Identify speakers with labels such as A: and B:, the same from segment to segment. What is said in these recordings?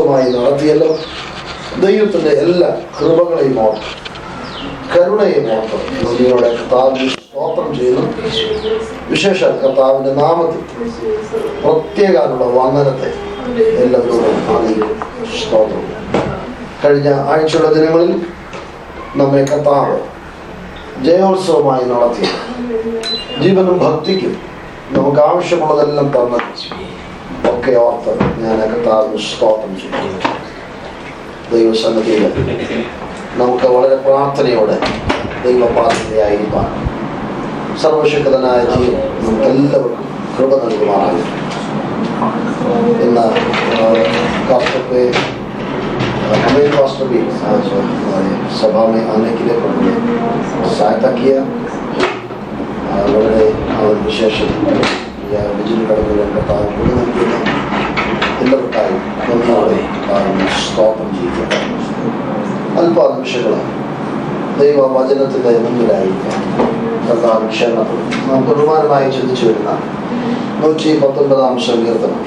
A: അത്ഭുതമായി നടത്തിയല്ലോ. ദൈവത്തിൻ്റെ എല്ലാ കൃപകളെയും ഓർത്ത്, കരുണയും ഓർത്ത് നന്ദിയോടെ കർത്താവിന് സ്തോത്രം ചെയ്യുന്നു. വിശേഷ കർത്താവിൻ്റെ നാമത്തിൽ പ്രത്യേകമുള്ള വന്ദനത്തെ എല്ലാവരോടും അറിയിക്കും. സ്തോത്രം. കഴിഞ്ഞ ആഴ്ചയുടെ ദിനങ്ങളിൽ നമ്മെ കർത്താവ് ജയോത്സവമായി നടത്തി ജീവനും ഭക്തിക്കും നമുക്ക് ആവശ്യമുള്ളതെല്ലാം തന്നു ഒക്കെ ഓർത്ത് ഞാൻ കർത്താവിന് സ്തോത്രം ചെയ്യുന്നു. ദൈവസന്നിധിയിൽ നമുക്ക് വളരെ പ്രാർത്ഥനയോടെ ദൈവപാത്രതയായിരിക്കാൻ സർവശക്തനായ ദൈവം നമുക്കെല്ലാവർക്കും കൃപ നൽകുമാറാകും. ഇന്ന് हमें पास्टर भी आज हमारे सभा में आने के लिए उन्होंने सहायता किया. വളരെ വിശേഷം വിജയം കടന്നു എല്ലാവർക്കായും നന്ദിയോടെ സ്തോത്രം ചെയ്യുക. അല്പനിമിഷങ്ങൾ ദൈവവചനത്തിൻ്റെ മുന്നിലായിരിക്കാം. കർത്താവ് ക്ഷേമത്തിൽ നാം ബഹുമാനമായി ചിന്തിച്ചു വരുന്ന 119 സങ്കീർത്തനം,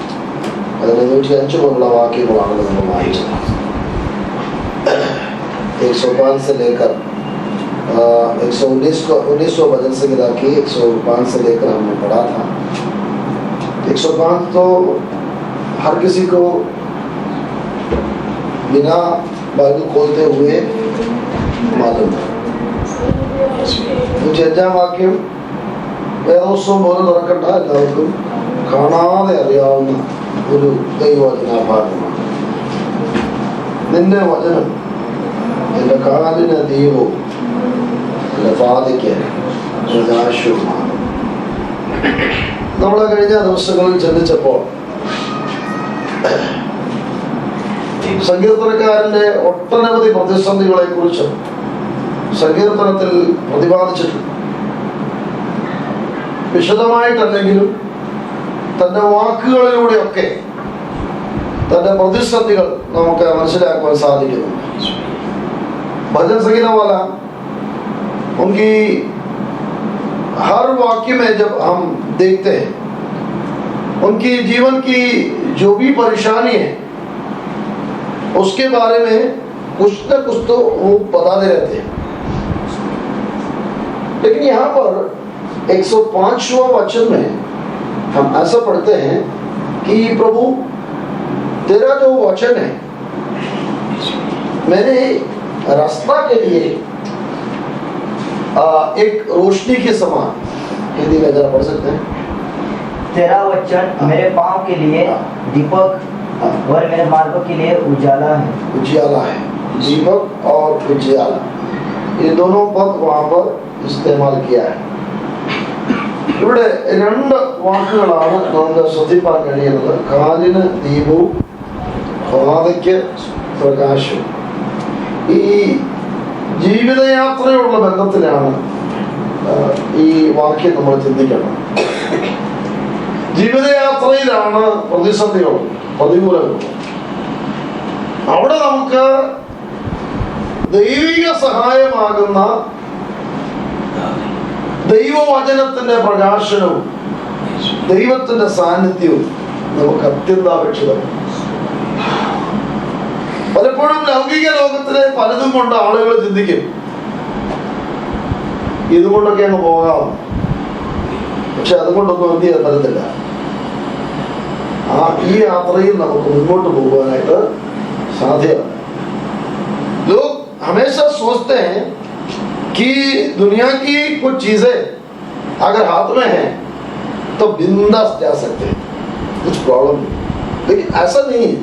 A: അതിൻ്റെ 105 മുതലുള്ള വാക്യങ്ങളാണ് നമ്മൾ വായിച്ചത്. 105 से लेकर 119 भजन से गिरा के 105 से लेकर हमने पढ़ा था. 105 तो हर किसी को बिना बाइबल खोलते हुए मालूम है. 105 വാക്യം വേദോത്സവം പോലെ തുറക്കണ്ട, എല്ലാവർക്കും കാണാതെ അറിയാവുന്ന ഒരു ദൈവവചനാഭാഗമാണ്. നിന്റെ വചനം എൻ്റെ കാലിന് ദീപവും എൻ്റെ പാതയ്ക്ക് പ്രകാശവുമാണ്. നമ്മൾ കഴിഞ്ഞ ദിവസങ്ങളിൽ ചിന്തിച്ചപ്പോൾ സങ്കീർത്തനക്കാരൻ്റെ ഒട്ടനവധി പ്രതിസന്ധികളെ കുറിച്ച് സങ്കീർത്തനത്തിൽ പ്രതിപാദിച്ചിട്ടുണ്ട്. വിശദമായിട്ടല്ലെങ്കിലും തൻ്റെ വാക്കുകളിലൂടെയൊക്കെ तने प्रतिसंधिകൾ നമുക്ക് മനസ്സിലാക്കാൻ സാധിക്കുന്നു. भजन संगीता वाला उनकी हर वाक्य में जब हम देखते हैं उनकी जीवन की जो भी परेशानी है उसके बारे में कुछ न कुछ तो वो बताते रहते हैं. लेकिन यहाँ पर 105वां वचन में हम ऐसा पढ़ते हैं कि प्रभु तेरा जो वचन है मेरे रास्ता के लिए एक रोशनी के समान. हिंदी में जरा पढ़ सकते हैं.
B: तेरा वचन मेरे पाँव के लिए दीपक और मेरे मार्ग के लिए उजाला है.
A: उजियाला है, दीपक और उजियाला, ये दोनों पद वहाँ पर इस्तेमाल किया है. ഇവിടെ രണ്ട് വാക്കുകളാണ് നമുക്ക് ശ്രദ്ധിക്കാൻ കഴിയുന്നത്. കാലിന് ദീപവും പാതയ്ക്ക് പ്രകാശവും. ഈ ജീവിതയാത്രയുള്ള ബന്ധത്തിലാണ് ഈ വാക്യം നമ്മൾ ചിന്തിക്കണം. ജീവിതയാത്രയിലാണ് പ്രതിസന്ധികളും പ്രതികൂലങ്ങളും. അവിടെ നമുക്ക് ദൈവിക സഹായമാകുന്ന ദൈവവചനത്തിന്റെ പ്രകാശനവും ദൈവത്തിന്റെ സാന്നിധ്യവും നമുക്ക് അത്യന്താപേക്ഷിതമാണ്. പലപ്പോഴും ലൗകിക ലോകത്തിലെ പലതും കൊണ്ട് ആളുകൾ ചിന്തിക്കും ഇതുകൊണ്ടൊക്കെ അങ്ങ് പോകാം, പക്ഷെ അതുകൊണ്ടൊന്നും എന്ത് ചെയ്യാൻ പറ്റത്തില്ല. ഈ യാത്രയിൽ നമുക്ക് മുന്നോട്ട് പോകുവാനായിട്ട് സാധ്യമല്ല. लोग हमेशा सोचते हैं कि दुनिया की कुछ चीजें अगर हाथ में है तो बिंदास जा सकते हैं, कुछ प्रॉब्लम नहीं. लेकिन ऐसा नहीं है.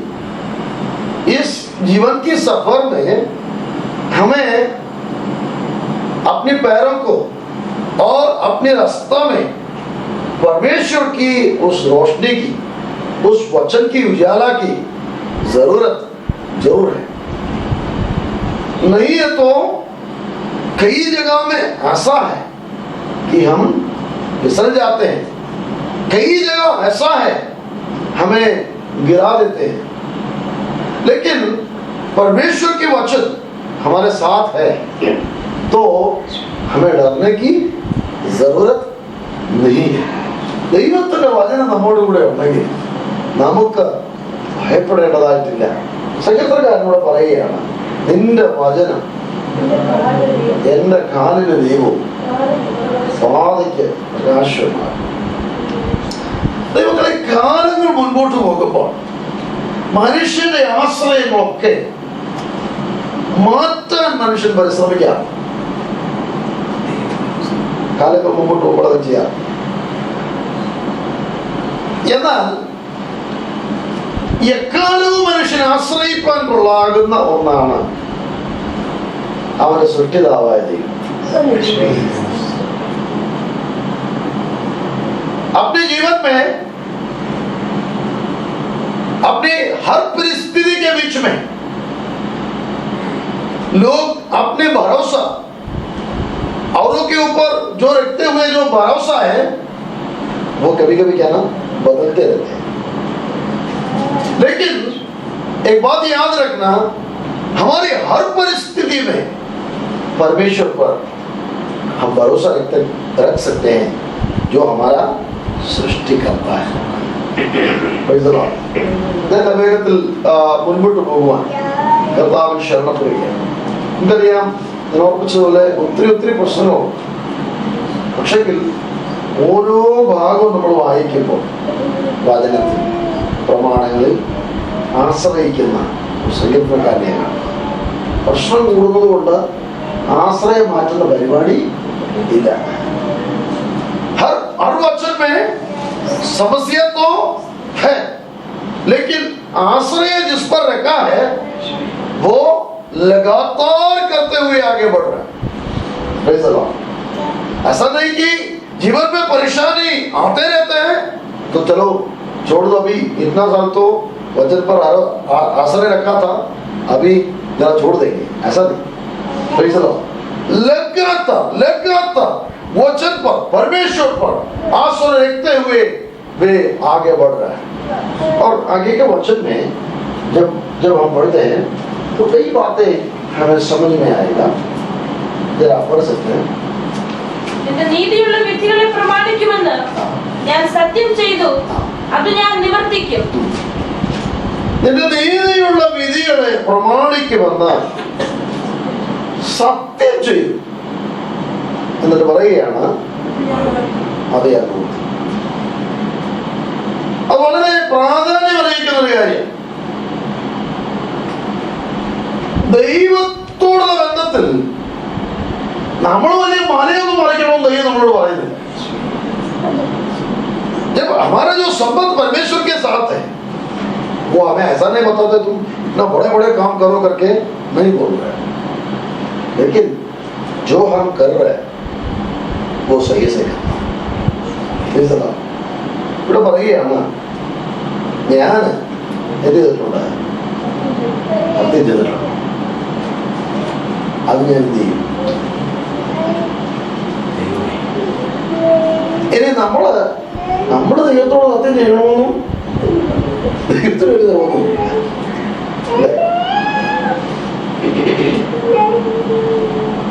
A: इस जीवन की सफर में हमें अपने पैरों को और अपने रास्ता में परमेश्वर की उस रोशनी की, उस वचन की उजाला की जरूरत जरूर है. नहीं है तो कई जगह में ऐसा है कि हम फिसल जाते हैं, कई जगह ऐसा है हमें गिरा देते हैं. लेकिन परमेश्वर के वचन हमारे साथ है तो हमें डरने की जरूरत नहीं है. ദൈവത്തിന്റെ വചനം നമ്മോട് കൂടെ ഉണ്ടെങ്കിൽ നമുക്ക് ഭയപ്പെടേണ്ടതായിട്ടില്ല. സങ്കീർത്തനക്കാരനോട് പറയുകയാണ്, നിന്റെ വചനം എന്റെ കാലിന് ദീപവും പാതയ്ക്ക് പ്രകാശവുമാണ്. ദൈവങ്ങളെ, കാലങ്ങൾ മുൻപോട്ട് പോകുമ്പോൾ മനുഷ്യന്റെ ആശ്രയങ്ങളൊക്കെ മാറ്റാൻ മനുഷ്യൻ പരിശ്രമിക്കാം. കാലങ്ങൾ മുമ്പോട്ട് പോകുമ്പോൾ അത് ചെയ്യാം. എന്നാൽ എക്കാലവും മനുഷ്യൻ ആശ്രയിപ്പാൻ കൊള്ളാകുന്ന ഒന്നാണ് അവന്റെ സൃഷ്ടിതാവായ ദൈവം. अपने जीवन में अपनी हर परिस्थिति के बीच में लोग अपने भरोसा औरों के ऊपर जो रखते हुए जो भरोसा है वो कभी कभी क्या ना बदलते रहते हैं. लेकिन एक बात याद रखना, हमारी हर परिस्थिति में परमेश्वर पर हम भरोसा रख सकते हैं जो हमारा सृष्टि करता है. ഞാൻ വേഗത്തിൽ മുൻപോട്ട് പോകുവാൻ കർത്താവിൽ ശരണപ്പെടുകയാണ്. എനിക്കറിയാം, ഞാൻ ഓർപ്പിച്ചതുപോലെ ഒത്തിരി പ്രശ്നങ്ങളുണ്ട്. പക്ഷെങ്കിൽ ഓരോ ഭാഗവും നമ്മൾ വായിക്കുമ്പോൾ വചനത്തിൽ പ്രമാണങ്ങളിൽ ആശ്രയിക്കുന്ന സങ്കീർത്തനക്കാരനെയാണ്. പ്രശ്നം കൂടുന്നത് കൊണ്ട് ആശ്രയം മാറ്റുന്ന പരിപാടി ഇല്ല. हर वचन में समस्या तो है, लेकिन आश्रय जिस पर रखा है वो लगातार करते हुए आगे बढ़ रहा है. ऐसा नहीं कि जीवन में परेशानी आते रहते हैं तो चलो छोड़ दो, अभी इतना साल तो वचन पर आश्रय रखा था, अभी जरा छोड़ देंगे. ऐसा नहीं. लगातार वचन पर, परमेश्वर पर आश्रय रखते हुए वे आगे बढ़ रहे हैं. और आगे के वचन में जब हम पढ़ते हैं तो कई बातें हमें समझ में आएगा. जरा आप पढ़ सकते हैं.
C: നിന്റെ നീതിയുള്ള വിധികളെ പ്രമാണിക്കുമെന്ന് ഞാൻ സത്യം ചെയ്തു, അത് ഞാൻ നിവർത്തിക്കും.
A: നിന്റെ നീതിയുള്ള വിധികളെ പ്രമാണിക്കുമെന്ന് സത്യം ചെയ്തു എന്നിട്ട് പറയുകയാണ്, അത് ഞാൻ നിവർത്തിക്കും. അത് വളരെ പ്രാധാന്യം അറിയിക്കുന്ന ഒരു കാര്യം. ദൈവത്തോടുള്ള ബന്ധത്തിൽ നമ്മൾ വലിയ മലയൊന്നും മറിക്കണമെന്ന് ദൈവം നമ്മളോട് പറയുന്നില്ല. जब हमारा जो संबंध परमेश्वर के साथ है वो हमें ऐसा नहीं बताते तुम इतना बड़े बड़े काम करो करके नहीं बोल रहे, लेकिन जो हम कर रहे हैं वो सही से करना. ഇവിടെ പറയുകയാണ്, ഞാൻ എന്ത് ചെയ്തിട്ടുണ്ട്, സത്യം ചെയ്തിട്ടുണ്ട്, അത് ഞാൻ എന്ത് ചെയ്യും. ഇനി നമ്മള് ദൈവത്തോട് സത്യം ചെയ്യണമെന്നും ദൈവത്തിന് ഒരു തോന്നുന്നില്ല.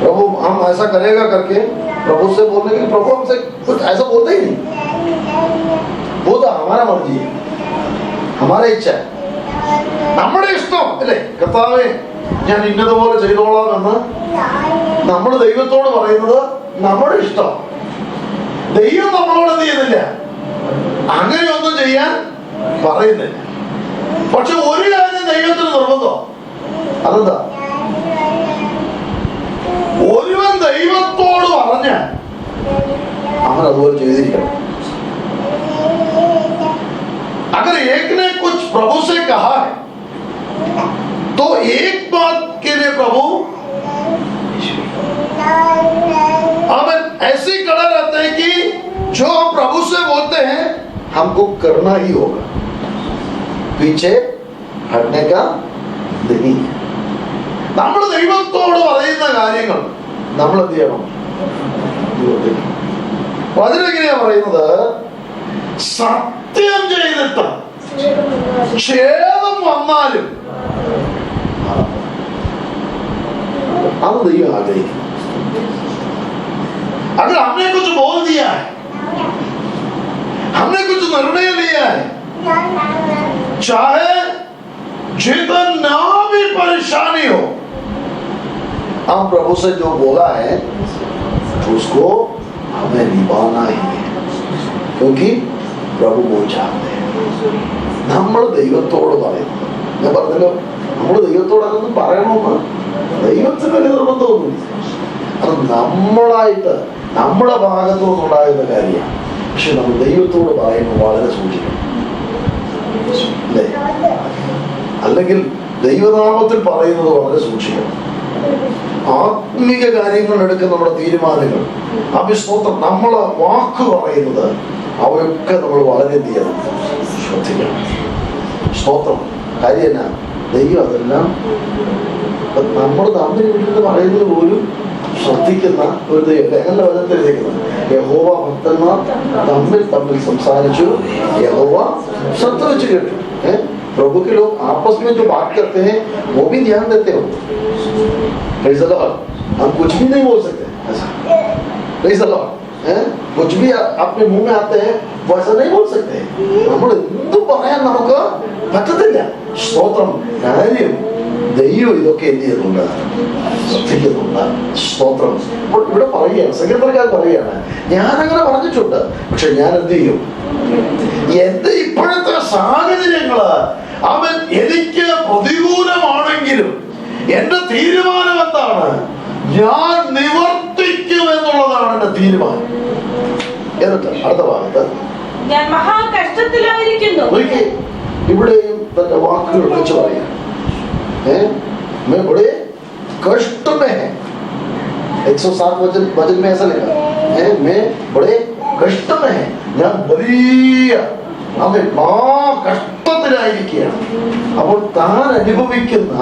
A: प्रभु हम ऐसा करेगा करके प्रभु से बोलने के लिए प्रभु हमसे कुछ ऐसा बोलते ही नहीं. वो तो हमारा मर्जी है, हमारा इच्छा है, നമ്മുടെ ഇഷ്ടം അല്ലേ. കർത്താവേ ഞാൻ ഇന്നതുപോലെ ചെയ്തോളാം എന്ന് നമ്മൾ ദൈവത്തോട് പറയുന്നത് നമ്മുടെ ഇഷ്ടം. ദൈവം നമ്മളോട് എന്ത് ചെയ്യുന്നില്ല, അങ്ങനെയൊന്നും ചെയ്യാൻ പറയുന്നില്ല. പക്ഷെ ഒരു കാര്യം ദൈവത്തിന് നിർബന്ധം. അതെന്താ? ഒരുവൻ ദൈവത്തോട് പറഞ്ഞ അവൻ അതുപോലെ ചെയ്തിരിക്കണം. अगर एक ने कुछ प्रभु से कहा है तो एक बात के लिए प्रभु हमें ऐसे खड़ा रहते हैं कि जो हम प्रभु से बोलते हैं हमको करना ही होगा, पीछे हटने का नहीं. നമ്മൾ ദൈവത്തോട് പറയുന്ന കാര്യങ്ങൾ നമ്മൾ എന്ത് ചെയ്യണം? അതിനെങ്ങനെയാ പറയുന്നത്? സത്യം ചെയ്തിട്ട് ഛേദം വന്നാലും അത് ദൈവം ആഗ്രഹിക്കും. अगर हमने कुछ बोल दिया है, हमने कुछ निर्णय लिया है, चाहे जितना भी परेशानी हो, हम प्रभु से जो बोला है उसको हमें निभाना ही है, क्योंकि प्रभु वो चाहते हैं. നമ്മൾ ദൈവത്തോട് പറയുന്നത്, ഞാൻ പറഞ്ഞല്ലോ, നമ്മൾ ദൈവത്തോട് അതൊന്നും പറയണമെന്ന് ദൈവത്തിന് വലിയ നിർബന്ധമൊന്നുമില്ല. അത് നമ്മളായിട്ട് നമ്മുടെ ഭാഗത്തു നിന്നുണ്ടാകുന്ന കാര്യമാണ്. പക്ഷെ നമ്മൾ ദൈവത്തോട് പറയുമ്പോൾ വളരെ സൂക്ഷിക്കണം, അല്ലേ? അല്ലെങ്കിൽ ദൈവനാമത്തിൽ പറയുന്നത് വളരെ സൂക്ഷിക്കണം. ആത്മീക കാര്യങ്ങൾ എടുക്കുന്ന നമ്മുടെ തീരുമാനങ്ങൾ, അഭിസ്തോത്രം, നമ്മളെ വാക്ക് പറയുന്നത്, അവയൊക്കെ നമ്മൾ വളരെ ശ്രദ്ധിക്കണം. സ്തോത്രം. കാര്യം എന്നാ, ദൈവം അതെല്ലാം നമ്മൾ തമ്മിൽ വിട്ടിട്ട് പറയുന്നത് പോലും ശ്രദ്ധിക്കുന്ന ഒരു ദൈവം. എങ്ങനെ വചനത്തിലിരിക്കുന്നത്, യഹോവ ഭക്തന്മാർ തമ്മിൽ തമ്മിൽ സംസാരിച്ചു, യഹോവ ശ്രദ്ധ വെച്ച് കേട്ടു. प्रभु के लोग आपस में जो बात करते हैं वो भी ध्यान देते हो. Praise the Lord. हम कुछ भी नहीं बोल सकते ऐसा. Praise the Lord. कुछ भी अपने मुंह में आते हैं वैसा नहीं बोल सकते. നമ്മൾ എന്ത് പറയാൻ നമുക്ക് പറ്റത്തില്ല. സ്തോത്രം. കാര്യം ദൈവം ഇതൊക്കെ എന്ത് ചെയ്യുന്നുണ്ട്, ശ്രദ്ധിക്കുന്നുണ്ട്. സ്തോത്രം. അപ്പോൾ ഇവിടെ പറയുകയാണ്, സെക്രട്ടറിക്കാർ പറയുകയാണ്, ഞാനങ്ങനെ പറഞ്ഞിട്ടുണ്ട്, പക്ഷെ ഞാൻ എന്ത് ചെയ്യും, എന്റെ ഇപ്പോഴത്തെ സാഹചര്യങ്ങള് അവൻ എനിക്ക് പ്രതികൂലമാണെങ്കിലും എന്റെ തീരുമാനം എന്താണ്, ഞാൻ നിവർത്തിക്കും എന്നുള്ളതാണ് എന്റെ തീരുമാനം. എന്നിട്ട് അടുത്ത ഭാഗത്ത്
C: ഞാൻ മഹാകഷ്ടത്തിലായിരിക്കുന്നു.
A: ഇവിടെയും തന്റെ വാക്കുകൾ വെച്ച് പറയാം, मैं बड़े कष्ट में है. 107 वचन में ऐसा लिखा है, मैं बड़े कष्ट में है. ഞാൻ വലിയ കഷ്ടത്തിലായിരിക്കുകയാണ്. അപ്പോൾ താൻ അനുഭവിക്കുന്ന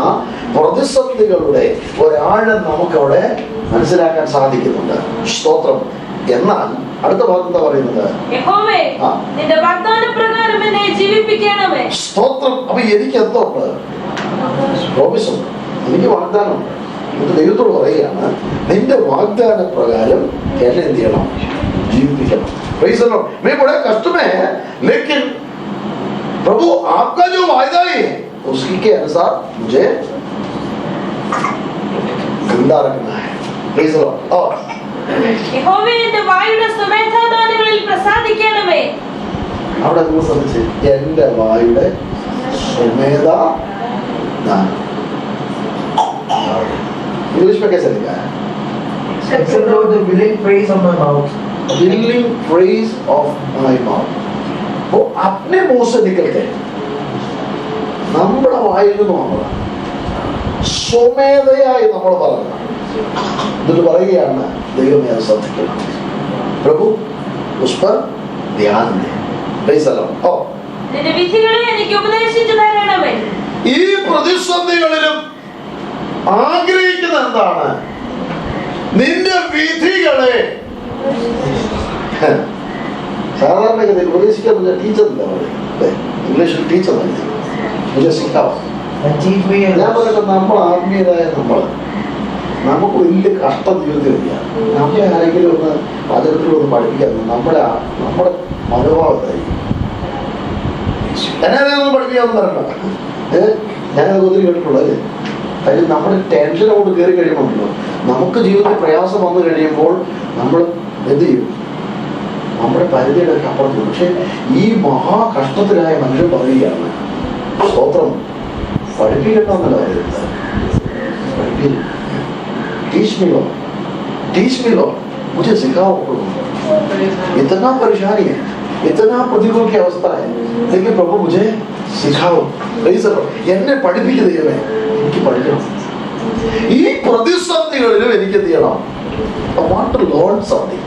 A: പ്രതിസന്ധികളുടെ ഒരാഴം നമുക്കവിടെ മനസ്സിലാക്കാൻ സാധിക്കുന്നുണ്ട്. സ്തോത്രം. എന്നാൽ അടുത്ത ഭാഗം എന്താ പറയുന്നത്,
C: യഹോവേ നിന്റെ വാഗ്ദാനപ്രകാരം എന്നെ ജീവിപ്പിക്കണമേ.
A: സ്തോത്രം. അപ്പൊ എനിക്ക് എന്തുണ്ട്, പ്രോമിസുണ്ട്, എനിക്ക് വാഗ്ദാനമുണ്ട്. എന്നിട്ട് ദൈവത്തോട് പറയുകയാണ്, നിന്റെ വാഗ്ദാന പ്രകാരം എന്നെ എന്ത് ചെയ്യണം, ജീവിപ്പിക്കണം. Praise the Lord. मैं बड़ा कष्ट में है, लेकिन प्रभु आपका जो वायदा है उसकी के अनुसार मुझे जिंदा रखना है. Praise the Lord. और
C: യഹോവേ എന്റെ വായുടെ സ്വമേധാദാനങ്ങളിൽ പ്രസാദിക്കണമേ.
A: അവിടെ നിങ്ങൾ ശ്രദ്ധിച്ച്, എന്റെ വായുടെ സ്വമേധാദാനം. इंग्लिश में कैसे लिखा है,
B: the willing praise of my mouth.
A: willing praise of my mouth. वो अपने मुंह से निकलते हैं, നമ്മുടെ വായിൽ നിന്ന് നമ്മൾ സ്വമേധയായി നമ്മൾ പറഞ്ഞു. എന്നിട്ട് പറയുകയാണ്, ദൈവമേ അത് ശ്രദ്ധിക്കണം, പ്രഭു ഉസ് पर ध्यान दे. Praise the Lord.
C: നിന്റെ വിധികളെ എനിക്ക് ഉപദേശിച്ചു തരണമേ.
A: ഈ പ്രതിസന്ധികളിലും ആഗ്രഹിക്കുന്ന എന്താണ്, നിന്റെ വിധികളെ. സാധാരണഗതിയിൽ ഉപദേശിക്കാൻ ടീച്ചറില്ല, ഇംഗ്ലീഷിൽ ടീച്ചർ സിക്കാവും. ഞാൻ പറയട്ടെ, നമ്മൾ ആത്മീയരായ നമുക്ക് വലിയ കഷ്ടം ജീവിതത്തിലില്ല. നമ്മളെ ആരെങ്കിലും ഒന്ന് വചനത്തിലൊന്ന് പഠിപ്പിക്കാൻ നമ്മുടെ മനോഭാവത്തായിരിക്കും. ഞാനതൊന്നും പഠിപ്പിക്കാമെന്ന് പറയണ്ട, ഞാനത് ഒത്തിരി കേട്ടിട്ടുള്ളത്. കാര്യം നമ്മുടെ ടെൻഷൻ കൊണ്ട് കയറി കഴിയുമ്പോഴല്ലോ, നമുക്ക് ജീവിതത്തിൽ പ്രയാസം വന്നു കഴിയുമ്പോൾ നമ്മൾ എന്ത് ചെയ്യും, നമ്മുടെ പരിധിയുടെ ഒക്കെ അപ്പുറത്ത്. പക്ഷെ ഈ മഹാകഷ്ടത്തിലായ മനുഷ്യൻ പറയുകയാണ്, സ്തോത്രം, പഠിപ്പിക്കണമെന്നല്ല പറയുന്നത്, टीच मी लॉर्ड, मुझे सिखाओ प्रभु. इतना परेशानी है, इतना प्रतिकूल की अवस्था है, लेकिन प्रभु मुझे सिखाओ. എന്നെ പഠിപ്പിക്കുക ദൈവമേ, എനിക്ക് പഠിക്കണം. ഈ പ്രതിസന്ധികളിലും എനിക്ക് എന്ത് ചെയ്യണം, I want to learn something.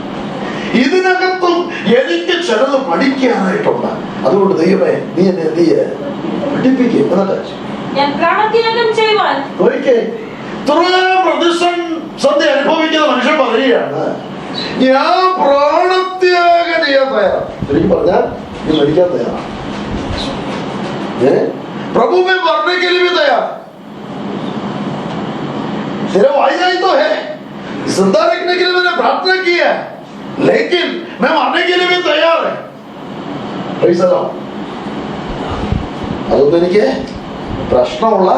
A: ഇതിനകത്തും എനിക്ക് ചിലത് പഠിക്കാനായിട്ടുണ്ട്. അതുകൊണ്ട് ദൈവമേ നീ എന്നെ എന്ത് ചെയ്യേ, പഠിപ്പിക്കുക. എന്നിട്ട്
C: ഞാൻ പ്രാണത്യാഗം ചെയ്യുവാൻ
A: പ്രതിസന്ധി അനുഭവിക്കുന്ന മനുഷ്യൻ പറയുകയാണ്, ഞാൻ പ്രാണത്യാഗം ചെയ്യാൻ തയ്യാറാണ്. ശരിക്കും പറഞ്ഞാൽ നീ മരിക്കാൻ തയ്യാറാണ്. प्रभु में मरने के लिए भी तैयार, तेरा वायदा ही तो है, जिंदा रखने के लिए मैंने प्रार्थना की है, लेकिन मैं मरने के लिए भी तैयार है. അതൊന്നും എനിക്ക് പ്രശ്നമുള്ള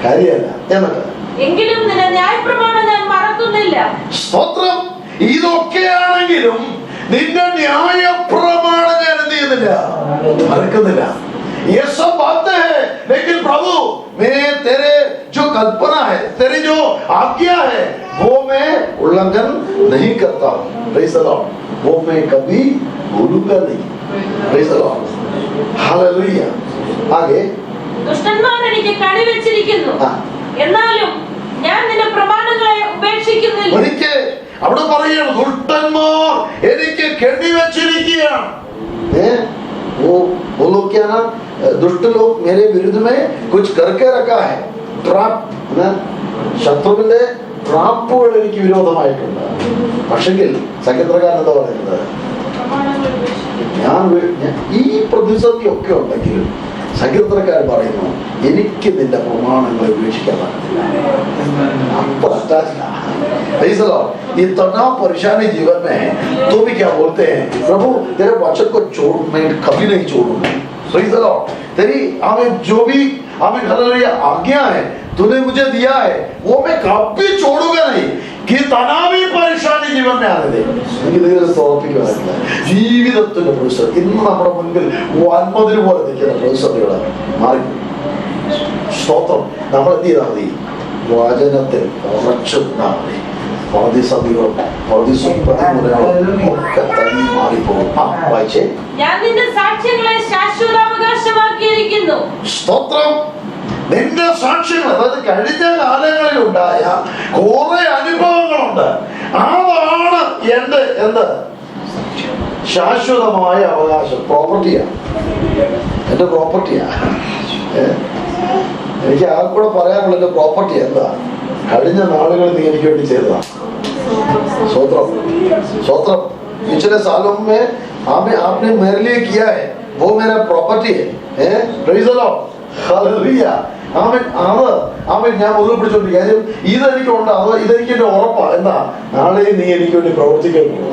A: കാര്യമല്ല. എന്നിട്ട്
C: എങ്കിലും നിന്റെ ന്യായപ്രമാണം ഞാൻ മറക്കുന്നില്ല.
A: സ്തോത്രം. ഇതൊക്കെയാണെങ്കിലും നിന്റെ ന്യായപ്രമാണം ഞാൻ എന്ത് ചെയ്യുന്നില്ല, മറക്കുന്നില്ല. ये सब बातें हैं, लेकिन प्रभु मैं तेरे जो कल्पना है, तेरी जो आज्ञा है, वो मैं उल्लंघन नहीं करता हूँ. Praise the Lord. वो मैं कभी भूलूंगा नहीं. Praise the Lord. Hallelujah. आगे
C: ദുഷ്ടന്മാർ എനിക്ക് കണിവെച്ചിരിക്കുന്നു, എന്നാലും ഞാൻ നിന്റെ പ്രമാണങ്ങളെ ഉപേക്ഷിക്കുന്നില്ല.
A: എനിക്ക് അവിടെ പറയുകയാണ്, ദുഷ്ടന്മാർ എനിക്ക് കെണിവെച്ചിരിക്കുകയാണ്. वो लोग क्या ना, दुष्ट लोग मेरे विरुद्ध में कुछ करके रखा है. ट्राप, ശത്രുവിന്റെ ട്രാപ്പുകൾ എനിക്ക് വിരോധമായിട്ടുണ്ട്. പക്ഷെങ്കിൽ സങ്കീർത്തനക്കാരൻ എന്താ പറയുന്നത്, ഞാൻ ഈ പ്രതിസന്ധി ഒക്കെ ഉണ്ടെങ്കിലും സങ്കീർത്തനക്കാരൻ പറയുന്നു, എനിക്ക് നിന്റെ പ്രമാണങ്ങളെ ഉപേക്ഷിക്കാൻ പറ്റത്തില്ല. അപ്പൊ ये तनाव परेशानी जीवन में है तो भी क्या बोलते हैं, प्रभु तेरे वचन को छोड़ मैं कभी नहीं छोड़ूंगा. तेरी हमें जो भी हमें आज्ञा है तूने मुझे दिया है, वो मैं कभी छोड़ूंगा नहीं. कि തനാവി പരീക്ഷാനി ജീവൻ ജീവിതത്തിന്റെ പ്രതിസന്ധി ഇന്ന് നമ്മുടെ മുൻപിൽ വൻമതിന് പോലെ നിൽക്കുന്ന പ്രതിസന്ധികളെ മാറി. സ്തോത്രം. നമ്മൾ എന്ത് ചെയ്താൽ മതി, വചനത്തിൽ ഉറച്ചു നിന്നാൽ മതി. പ്രതിസന്ധികളും പ്രതിസന്ധികളും ഒക്കെ തനി മാറിപ്പോകും. വായിച്ചേ.
C: ഞാൻ നിന്റെ സാക്ഷ്യങ്ങളെ ശാശ്വതാവകാശമാക്കിയിരിക്കുന്നു.
A: സ്തോത്രം. നിന്റെ സാക്ഷ്യങ്ങൾ, അതായത് കഴിഞ്ഞ കാലങ്ങളിൽ ഉണ്ടായ കുറെ അനുഭവങ്ങളുണ്ട്, അതാണ് എന്റെ എന്ത് ശാശ്വതമായ അവകാശം. പ്രോപ്പർട്ടിയാണ്, എന്റെ പ്രോപ്പർട്ടിയാണ്. എനിക്ക് ആ കൂടെ പറയാനുള്ള എന്റെ പ്രോപ്പർട്ടി എന്താ, കഴിഞ്ഞ നാളുകളിൽ നീ എനിക്ക് വേണ്ടി ചെയ്തതാണ്. സ്വത്രം സ്വത്രം. पिछले सालों में आपने मेरे लिए किया है, वो मेरा प्रॉपर्टी है. Praise the Lord. हालेलुया. അവൻ ഞാൻ മുതൽ പിടിച്ചോണ്ടിരിക്കുക. ഇതെനിക്കുണ്ട്, അതോ ഇതെനിക്ക് എന്റെ ഉറപ്പാ. എന്താ, നാളെ നീ എനിക്ക് വേണ്ടി പ്രവർത്തിക്കാൻ പോകും.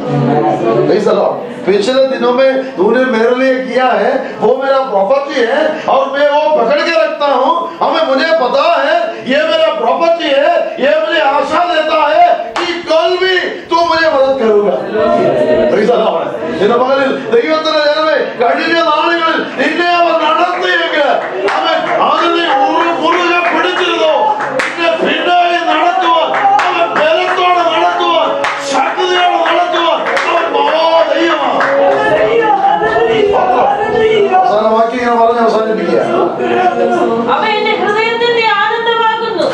A: पिछले दिनों में तूने मेरे लिए किया है, वो मेरा प्रॉपर्टी है और मैं वो पकड़ के रखता हूँ. हमें मुझे पता है ये मेरा प्रॉपर्टी है, ये मुझे आशा देता है कि कल भी तू मुझे मदद करूंगा. ഇന്ന് പകലിൽ ദൈവത്തിന്റെ ജനമേ, കഴിഞ്ഞ നാളുകളിൽ നിന്നെ അവൻ നടത്തിയെങ്കിൽ അവൻ അതിനെ മുറുകെ പിടിച്ചിരുന്നു. നിന്നെ പിന്നായി നടത്തുവാൻ, അവൻ ബലത്തോടെ നടത്തുവാൻ, ശക്തിയോടെ നടത്തുവാൻ അവൻ മഹാദൈവമാണ്. അവസാന വാക്യം ഇങ്ങനെ പറഞ്ഞ് അവസാനിപ്പിക്കുക.
C: അവൻ എന്റെ ഹൃദയത്തിന്റെ ആനന്ദമാകുന്നു.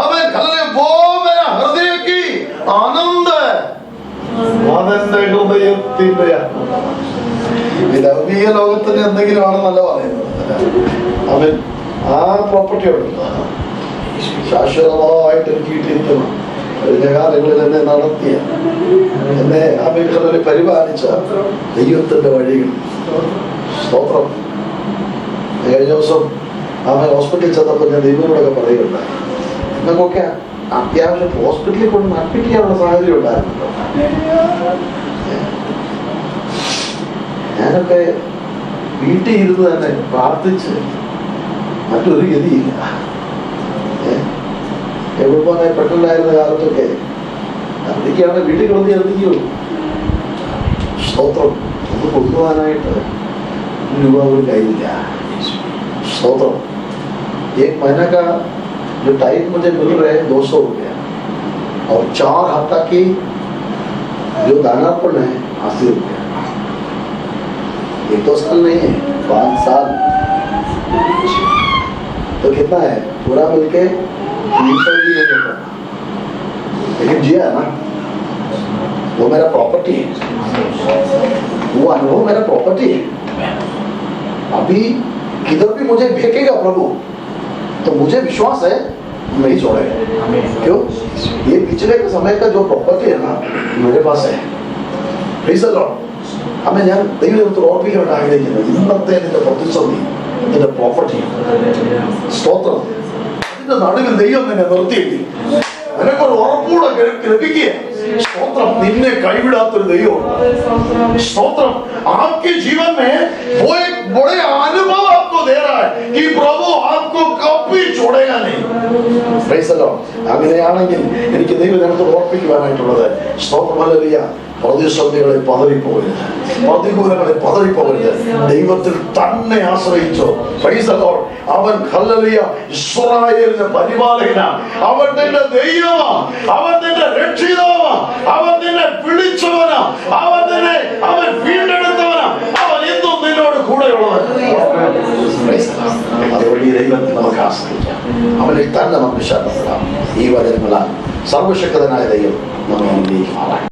A: അവൻ ഹൃദയ की ആനന്ദ, അതെന്റെ ഹൃദയത്തിന്റെ ലൗകിക ലോകത്തിന് എന്തെങ്കിലും ആണെന്നല്ല പറയുന്നത്. അവൻ ആ പ്രോപ്പർട്ടി ഉണ്ടല്ലോ, ശാശ്വതമായിട്ട് എനിക്ക് കിട്ടിയിരിക്കുന്നു. കഴിഞ്ഞ കാലങ്ങളിൽ എന്നെ നടത്തിയ, എന്നെ ആ മേഖലയിൽ പരിപാലിച്ച ദൈവത്തിന്റെ വഴികൾ. സ്തോത്രം. കഴിഞ്ഞ ദിവസം അവൻ ഹോസ്പിറ്റലിൽ ചെന്നപ്പോൾ ഞാൻ ദൈവങ്ങളൊക്കെ പറയുകയുണ്ടായി, നിങ്ങൾക്കൊക്കെ അത്യാവശ്യം ഹോസ്പിറ്റലിൽ കൊണ്ട് അഡ്മിറ്റ് ചെയ്യാനുള്ള സാഹചര്യം ഉണ്ടായിരുന്നല്ലോ. ഞാനൊക്കെ വീട്ടിൽ ഇരുന്ന് തന്നെ പ്രാർത്ഥിച്ച് മറ്റൊരു ഗതിയില്ല. എവിടെ പോകാൻ പെട്ടെന്നായിരുന്ന കാലത്തൊക്കെ അതൊക്കെയാണ് വീട്ടിൽ കിടന്ന് എത്തിക്കുള്ളൂ. സ്തോത്രം. ഒന്ന് കൊണ്ടുപോകാനായിട്ട് രൂപ ഒരു കയ്യില്ല. स्तोत्र. एक महीने का जो टाइम मुझे मिल रहे हैं 200 रुपया, और 4 हफ्ता की जो दानापन है 80 रुपया. 1-2 साल नहीं है, 5 साल. तो कितना है, पूरा मिलके 300 भी नहीं होता. लेकिन जिया ना, वो मेरा प्रॉपर्टी है, वो अनुभव मेरा प्रॉपर्टी है. अभी किधर भी मुझे फेंकेगा प्रभु, तो मुझे विश्वास है नहीं छोड़ेगा. क्यों? ये पिछले के समय का जो प्रॉपर्टी है ना, मेरे पास है. Praise the Lord. हमें ഞാൻ ദൈവത്തിൽ ഓർപ്പിക്കാൻ ആഗ്രഹിക്കുന്നത്, ഇന്നത്തെ നിന്റെ പ്രതിസന്ധി നിന്റെ പ്രോപ്പർട്ടി. സ്തോത്രം. അതിന്റെ നടുവിൽ ദൈവം നിന്നെ നിർത്തിയെങ്കിൽ നിനക്കൊരു ഉറപ്പൂടെ ലഭിക്കുക. स्तोत्रम. निन्ने കൈവിടാത്തൊരു ദൈവമുണ്ട്. स्तोत्रम. आपके जीवन में वो एक बड़े अनुभव आपको दे रहा है कि प्रभु आपको कभी छोड़ेगा नहीं। Praise the Lord. അങ്ങനെയാണെങ്കിൽ എനിക്ക് ദൈവജനത്തോട് ഓർപ്പിക്കുവാനായിട്ടുള്ളത് സ്തോത്രം ഹല്ലേലൂയ. പ്രതിസന്ധികളെ പതറിപ്പോകരുത്, പ്രതികൂലങ്ങളെ പതറിപ്പോകരുത്. ദൈവത്തിൽ തന്നെ ആശ്രയിച്ചോ. Praise the Lord. അവൻ ഹല്ലേലൂയ ഇസ്രായേലിന്റെ പരിപാലകനാ. അവൻ നിന്റെ ദൈവമാ, അവൻ നിന്റെ രക്ഷിതാവാ, അവൻ നിന്നെ വിളിച്ചവനാ, അവൻ വീണ്ടെടുത്തവനാ, അവൻ എന്നും നിന്നോട് കൂടെയുള്ളവൻ. അതുകൊണ്ട് ഈ ദൈവത്തിൽ നമുക്ക് ആശ്രയിക്കാം, അവനിൽ തന്നെ നമുക്ക് ശരണപ്പെടാം. ഈ വചനങ്ങളാൽ സർവശക്തനായ ദൈവം നമ്മെ അനുഗ്രഹിക്കുമാറാകട്ടെ.